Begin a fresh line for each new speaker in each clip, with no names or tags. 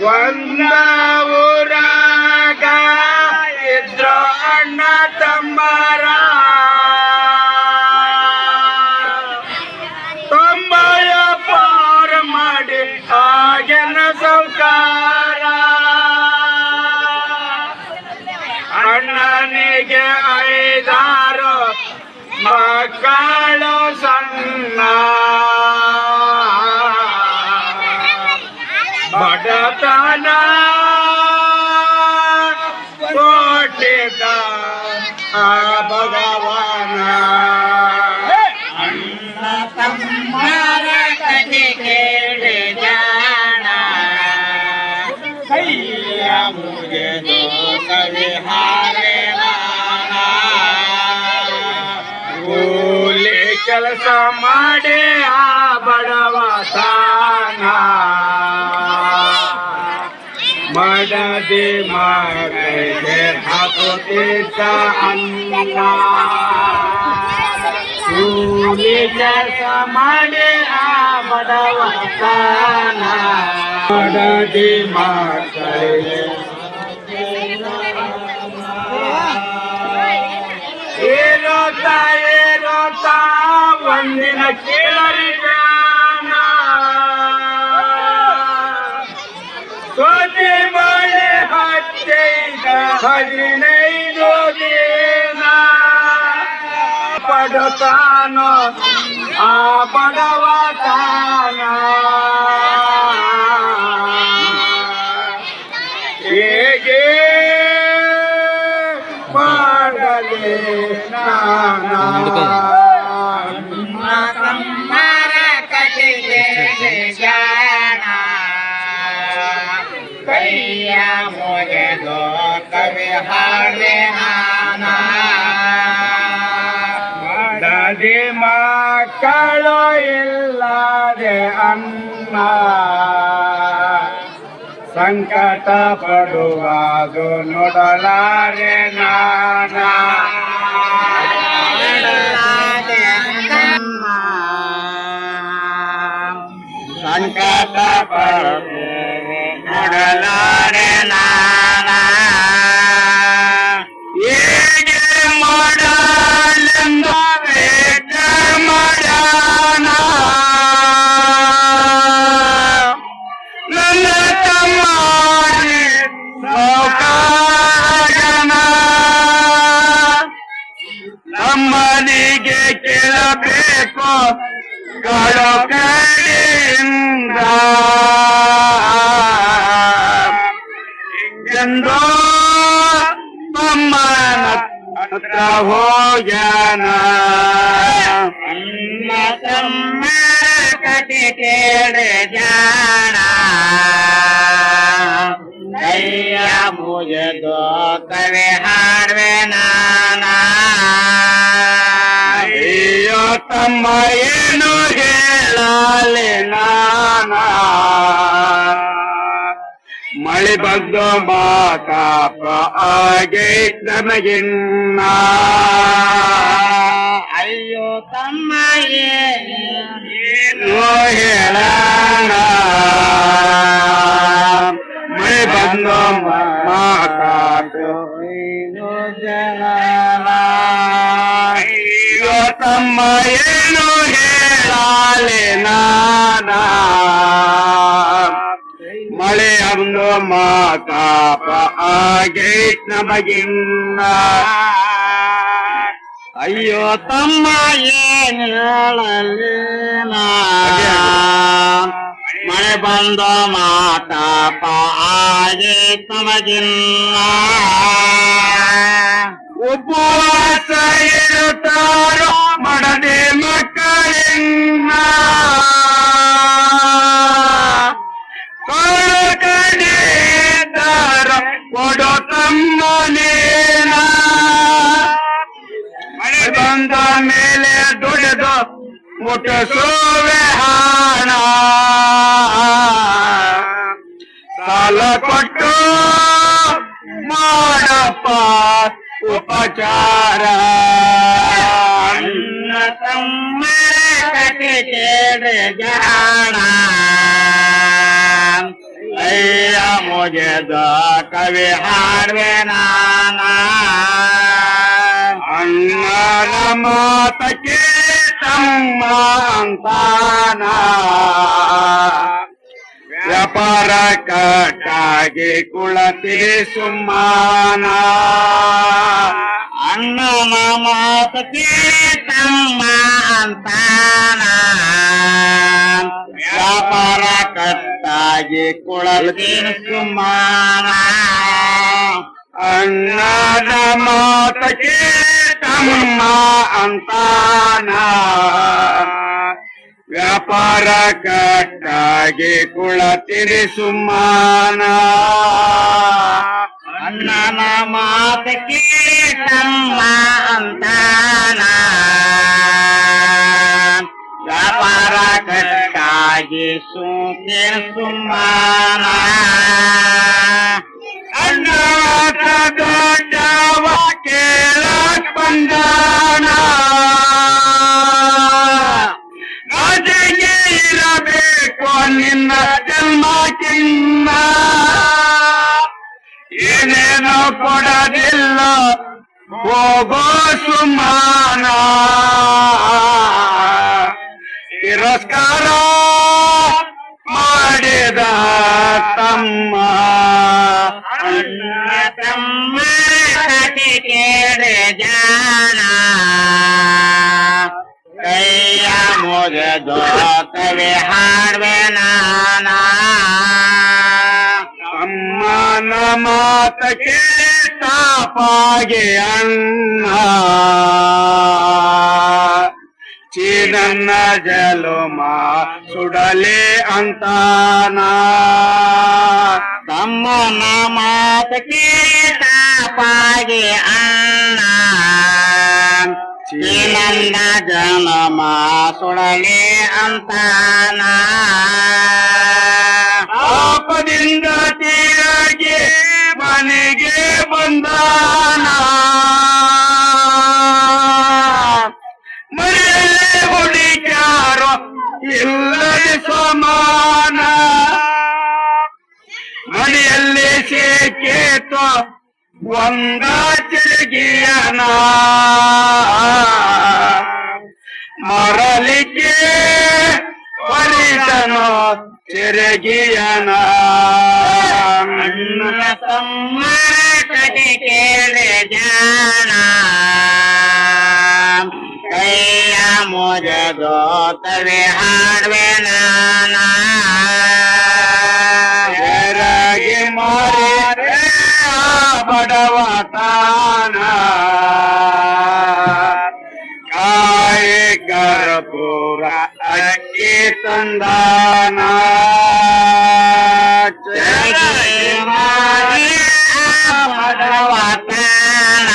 ಒಂದ ಊರಾಗ ಇದ್ರು ಅಣ್ಣ ತಮ್ಮರ ತೊಂಬಯ ಪಾರ ಮಾಡಿ ಆಗಿನ ಸೌಕಾರ ಅಣ್ಣನಿಗೆ 5 ಮಕ್ಕಳು ಸಣ್ಣ ಬಡತನ ಕೊಟ್ಟಿದ್ದ ಭಗವಾನ
ಅಣ್ಣ ತಮ್ಮರ ಕಥೆ ಕೇಳಿ ಜಾಣ ಕೈಯ ಮುಗಿದು ಕವಿ ಹಾರೇವಾನ
ಕೂಲಿ ಕೆಲಸ ಮಾಡಿ ಆ ಬಡವತನ ಮಡದಿ ಮಗಳಿಗೆ ಹಾಕುತ್ತಿದ್ದ ಅನ್ನ ಕೂಲಿ ಕೆಲಸ ಮಾಡಿ ಆ ಬಡವತನ ಮಡದಿ ಮಗಳಿಗೆ ಏರೋತಾ ಒಂದಿನ ಕೇಳರಿಗಾನ ಸೋತಿ ಮಳೆ ಹತ್ತೈದ 15 ದಿನ ಪಡುತ್ತಾನೋ ಆ ಬಡವತನ ಹೇಗೆ ಮಾಡಲಿ
ತಮ್ಮರ ಕಥೆ ಕೇಳಿ ಜಾಣ ಕೈಯ ಮುಗಿದು ಕವಿ ಹಾಡುವೆ ನಾನ
ಮಡದಿ ಮಕ್ಕಳು ಇಲ್ಲದೆ ಅನ್ನ ಸಂಕಟ ಪಡುವುದು ನೋಡಲಾರೆ ನಾನ
ಸಂಕಟ ಪಡುವೆ ನೋಡಲಾರೆ ನಾನ
ಹೇಗೆ ಮಾಡಲೆಂದು ವೇಗ ಮಾಡಾನ ನನ್ನ ತಮ್ಮ ಸೌಕಾರನ ನಮ್ಮನಿಗೆ ಕೇಳಬೇಕು ಗಳು ಕಡೆಯಿಂದ ಎಂದೋ ತಮ್ಮನ ಹತ್ರ ಹೋಗ್ಯಾನ
ಅಣ್ಣ ತಮ್ಮರ ಕಥೆ ಕೇಳಿ ಜಾಣ ಕೈಯ ಮುಗಿದು ಕವಿ ಹಾಡುವೆ ನಾನ
ಅಯ್ಯೋ ತಮ್ಮ ಏನು ಹೇಳಲಿ ನಾನ ಮಳೆ ಬಂದು ಮಾತಾಪ ಆಗೆ ನಮಗಿನ್ನ
ಅಯ್ಯೋ ತಮ್ಮ
ಏನು ಹೇಳಣ ಮಳೆ ಬಂದು ಮಾತಾಡು ಅಯ್ಯೋ ತಮ್ಮ ಏನು ಹೇಳಲಿ ನಾನ ಮಳೆ ಅಂದು ಮಾತಾಪ ಆಗೆ ನಮಗಿನ್ನ
ಅಯ್ಯೋ ತಮ್ಮ ಏನ್ ಹೇಳಲಿ ಮಳೆ ಬಂದ ಮಾತಾಪ ಆಗೆ ತಮಗಿನ್ನ
ಉಪವಾಸ ಇರುತ್ತಾರೋ ಮಡದೆ ಮಕ್ಕಳಿಂದ ಕಡೆದಾರ ಕೊಡೋ ತಮ್ಮನೇನ ಮಳೆ ಬಂದ ಮೇಲೆ ದುಡಿದು ಮುಟ್ಟಿಸುವೆ ಜಾಣ ಸಾಲ ಕೊಟ್ಟು ಮಾಡಪ್ಪ ಉಪಚಾರ
ಅಣ್ಣ ತಮ್ಮ ಕತೆ ಕೇಳಿ ಜಾಣ ಅಯ್ಯ ಮುಗಿದ ಕವಿ ಹಾಡುವೆ ನಾನ
ಅಣ್ಣನ ಮಾತಕ್ಕೆ ತಮ್ಮ ಅಂತಾನ ವ್ಯಾಪಾರ ಕಟ್ಟಾಗಿ ಕುಳತಿರಿ ಸುಮ್ಮಾನ
ಅಣ್ಣನ ಮಾತಕ್ಕೆ ತಮ್ಮ ಅಂತಾನ ವ್ಯಾಪಾರ ಕಟ್ಟಾಗಿ ಕುಳತಿರಿ ಸುಮ್ಮಾನ
ಅಣ್ಣನ ಮಾತಕ್ಕೆ ತಮ್ಮ ಅಂತಾನ ವ್ಯಾಪಾರ ಕಟ್ಟಾಗಿ ಕುಳತಿರಿ ಸುಮ್ಮಾನ
ಅಣ್ಣನ ಮಾತಕ್ಕೆ ತಮ್ಮ ಅಂತಾನ ವ್ಯಾಪಾರ ಕಟ್ಟಾಗಿ ಸೂತಿರಿ ಸುಮ್ಮಾನ
ಅಣ್ಣ ದೊಡ್ಡವ ಕೇಳಕ್ ಬಂದಾನ ರಾಜೆಗೆ ಇರಬೇಕು ನಿನ್ನ ಜನ್ಮಕ್ಕಿನ್ನ ಏನೇನೋ ಕೊಡದಿಲ್ಲ ಹೋಗೋ ಸುಮಾನ ತಿರಸ್ಕಾರ ಮಾಡಿದ ತಮ್ಮ
ಅಣ್ಣ ತಮ್ಮ ಕತೆ ಕೇಳಿ ಜಾಣ ಕೈಯ ಮುಗಿದು ಕವಿ ಹಾಡುವೆ ನಾನ
ಅಮ್ಮನ ಮಾತಕ್ಕೆ ತಾಪಾಗೆ ಅಣ್ಣ ಚೀನನ್ನ ಜಲುಮ ಸುಡಲೆ ಅಂತಾನ
ತಮ್ಮನ ಮಾತಕ್ಕೆ ತಾಪಾಗಿ ಅಣ್ಣ ಚೀನನ್ನ ಜನಮ ಸುಡಲಿ ಅಂತಾನ
ಪಾಪದಿಂದ ತೀರಾಗಿ ಮನೆಗೆ ಬಂದಾನ ಮನೆಯಲ್ಲೇ ಹುಡುಕ್ಯಾರೋ ಇಲ್ಲದೆ ಸಮಾನ ಮನೆಯಲ್ಲೇ ಸೇಕೇತೋ ಒಂದ ತಿರುಗಿಯನ ಮರಲಿಕ್ಕೆ ಪರಿತನೋ ತಿರುಗಿಯನ
ಅಣ್ಣ ತಮ್ಮ ಕತೆ ಕೇಳಿ ಜಾಣ ಕೈಯ ಮುಗಿದು ಕವಿ ಹಾಡುವೆ ನಾನ
ಎರಗಿ ಮಾರೆ ಬಡವತಾನ ಕಾಯಿ ಕರ್ಪೂರ ಅಕ್ಕಿ ತಂದಾನ
ಜಗಿ ಮಾರಿ ಬಡವತನ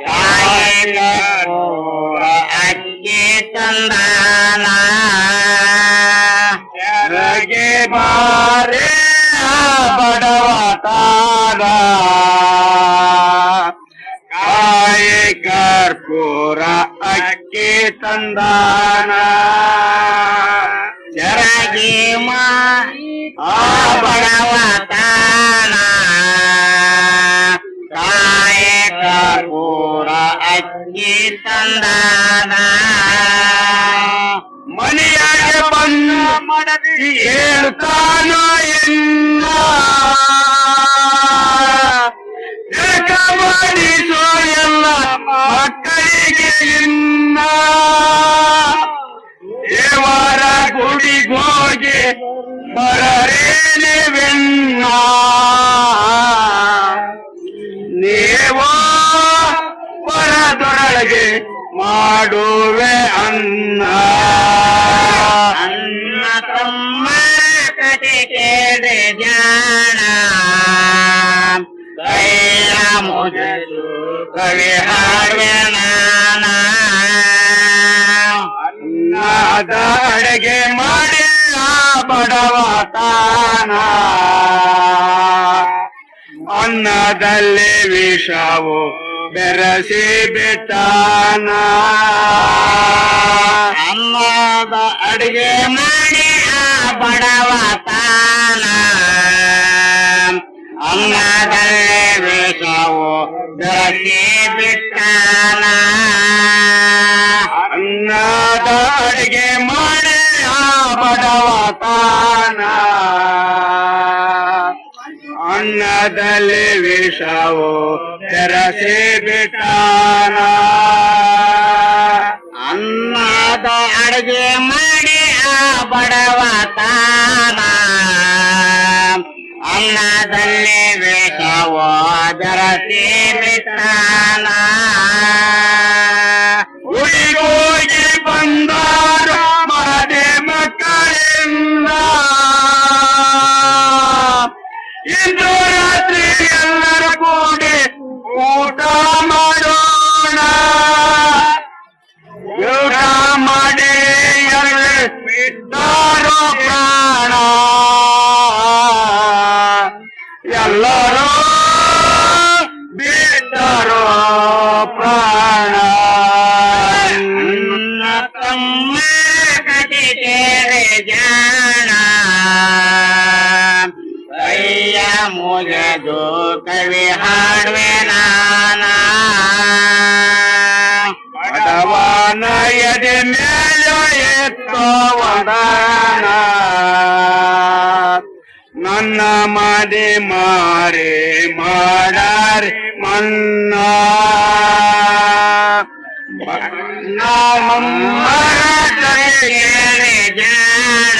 ಕಾಯಿ ಕರ್ಪೂರ ಅಕ್ಕಿ ತಂದಾನ
ಎರಗಿ ಮಾರೆ ಬಡವತಾನ ಕಾಯಿ ಕರ್ಪೂರ ಅಕ್ಕಿ ತಂದಾನ
ಜರಗಿ ಬಡವತನ ಕಾಯ ಕರ್ಪೂರ ಅಕ್ಕಿ ತಂದಾನ
ಮನೆಯಾಗೆ ಬಂದ ಮಾಡದಿ ಹೇಳ್ತಾನೋ ಎನ್ನ ಮಾಡಿಸೋ ಎಲ್ಲ ಮಕ್ಕಳಿಗೆ ಇನ್ನ ದೇವರ ಗುಡಿಗೋಗಿ ಬರರೇನೆವೆನ್ನ ನೀವೋ ಹೊರದೊಳಗೆ ಮಾಡುವೆ ಅನ್ನ
ಅಣ್ಣ ತಮ್ಮ ಕತೆ ಕೇಳಿ ಜಾಣ ಕೈಯ ಮುಗಿದು ಕವಿ ಹಾಡುವೆ ನಾನ
ಅನ್ನ ಅನ್ನದ ಅಡಿಗೆ ಮಾಡಿಲ್ಲ ಬಡವತಾನ ಅನ್ನದಲ್ಲಿ ವಿಷವು ಬೆರೆಸಿ ಬಿಟ್ಟಾನ
ಅನ್ನದ ಅಡಿಗೆ ಮಾಡಿ ಆ ಬಡವತಾನ ಅನ್ನದಲ್ಲೇ ವಿಷವು ಬೆರೆಸಿ ಬಿಟ್ಟಾನ
ಅನ್ನದ ಅಡಿಗೆ ಮಾಡಿ ಆ ಬಡವತಾನ ಅನ್ನದಲ್ಲಿ ವಿಷವು ಬೆರೆಸಿ ಬಿಟ್ಟಾನ
ಅನ್ನದ ಅಡಿಗೆ ಮಾಡಿ ಆ ಬಡವತಾನ ಅನ್ನದಲ್ಲಿ ವಿಷವು ಬೆರೆಸಿ ಬಿಟ್ಟಾನ
ಊರಿಗೋಗಿ ಬಂದಾರ ಮರದೆ ಮಕ್ಕಳಿಂದ ಇಂದು ರಾತ್ರಿ ಎಲ್ಲರೂ ಕೂಡಿ ಊಟ ಮಾಡೋಣ ಊಟ ಮಾಡಿ ಎಲ್ಲರೂ ಬಿದ್ದಾರೋ ಪ್ರಾಣ ಎಲ್ಲರೂ ಬಿದ್ದಾರೋ ಪ್ರಾಣ
ನನ್ನ ತಮ್ಮ ಕತೆ ಕೇಳಿ ಜಾಣ ಕೈಯ ಮುಗಿದು ಕವಿ ಹಾಡುವೆ ನಾನ
ಬಡವನ ಎದೆ ಮೇಲೆ ಎತ್ತವದಾನ ನನ್ನ ಮದಿ ಮಾರಿ ಮಾಡಾರಿ ಮನ್ನ
ಕೇಳಿ ಜಾಣ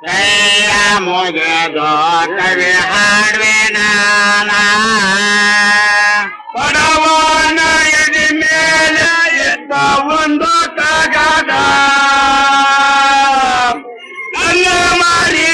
ಕೈಯ ಮುಗಿದು ಕವಿ ಹಾಡುವೆ ನಾನ
ಬಡವನ ಎದೆ ಮೇಲೆ ಎತ್ತ ಒಂದು ಕಾಗದ ನನ್ನ ಮಾರಿ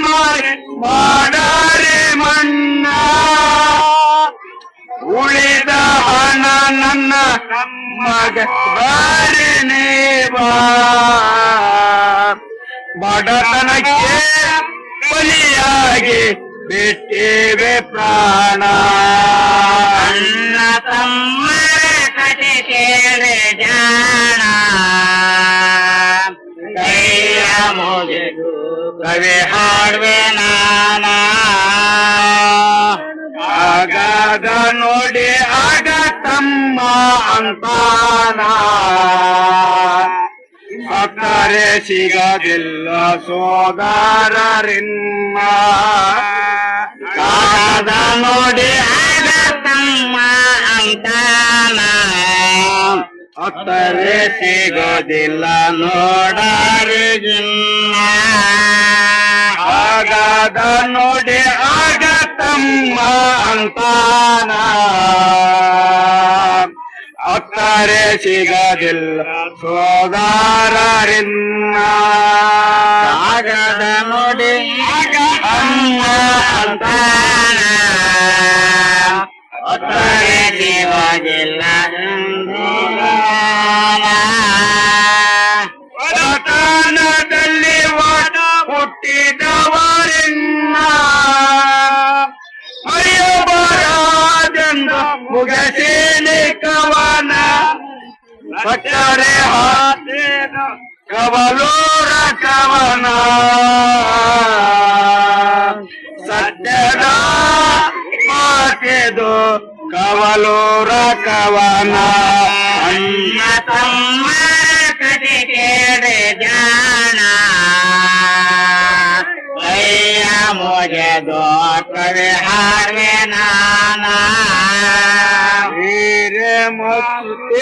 ಮಾರಿ ಮಾಡಾರಿ ಮನ್ನ ಉಳಿದ ಹಣ ನನ್ನ ಮಗ ಬಾರಿ ನೀವಾ ಬಡತನಕ್ಕೆ ಬಲಿಯಾಗಿ ಬಿಟ್ಟಿವೆ ಪ್ರಾಣ
ಅಣ್ಣ ತಮ್ಮ ಕತೆ ಕೇಳಿ ಜಾಣ ಕೈಯ ಮುಗಿದು ಕವಿ ಹಾಡುವೆ ನಾನ
ಆಗಾಗ ನೋಡಿ ಆಗ ತಮ್ಮ ಅಂತಾನ ಸಕ್ಕರೆ ಸಿಗದಿಲ್ಲ ಸೋದರರಿನ್ನ
ಕಾಗದ ನೋಡಿ ಆಗ ತಮ್ಮ ಅಂತಾನ
ಸಕ್ಕರೆ
ಸಿಗೋದಿಲ್ಲ ನೋಡರಿಗಿನ್ನ
ಆಗಾಗ ನೋಡಿ ಆಗ ತಮ್ಮ ಅಂತಾನ ಅಕ್ಕರೆ ಸಿಗದಿಲ್ಲ ಸೋದರರಿನ್ನ
ಕಾಗದ ನೋಡಿ ಆಗ
ಅಮ್ಮ
ಅಂತಾನ ಒತ್ತರೆ ಸಿಗೋದಿಲ್ಲ
ಬಡತನದಲ್ಲಿ ವಾಡ ಹುಟ್ಟಿದವರಿನ್ನ ಅಯ್ಯಬರಾದೆಂದು ಮುಗಸೇನೆ ಕವನ ಸಕ್ಕರೆ ಹಾತೇನ ಕವಲೂರ ಕವನ ಸತ್ಯದ ಮಾತೆದು ಕವಲೂರ ಕವನ
ಅಣ್ಣ ತಮ್ಮ ಕತೆ ಕೇಳಿ ಜಾಣ ಕೈಯ ಮುಗಿದು ಕವಿ ಹಾಡುವೆ ನಾನ
ಹಿರೇ ಮತ್ತು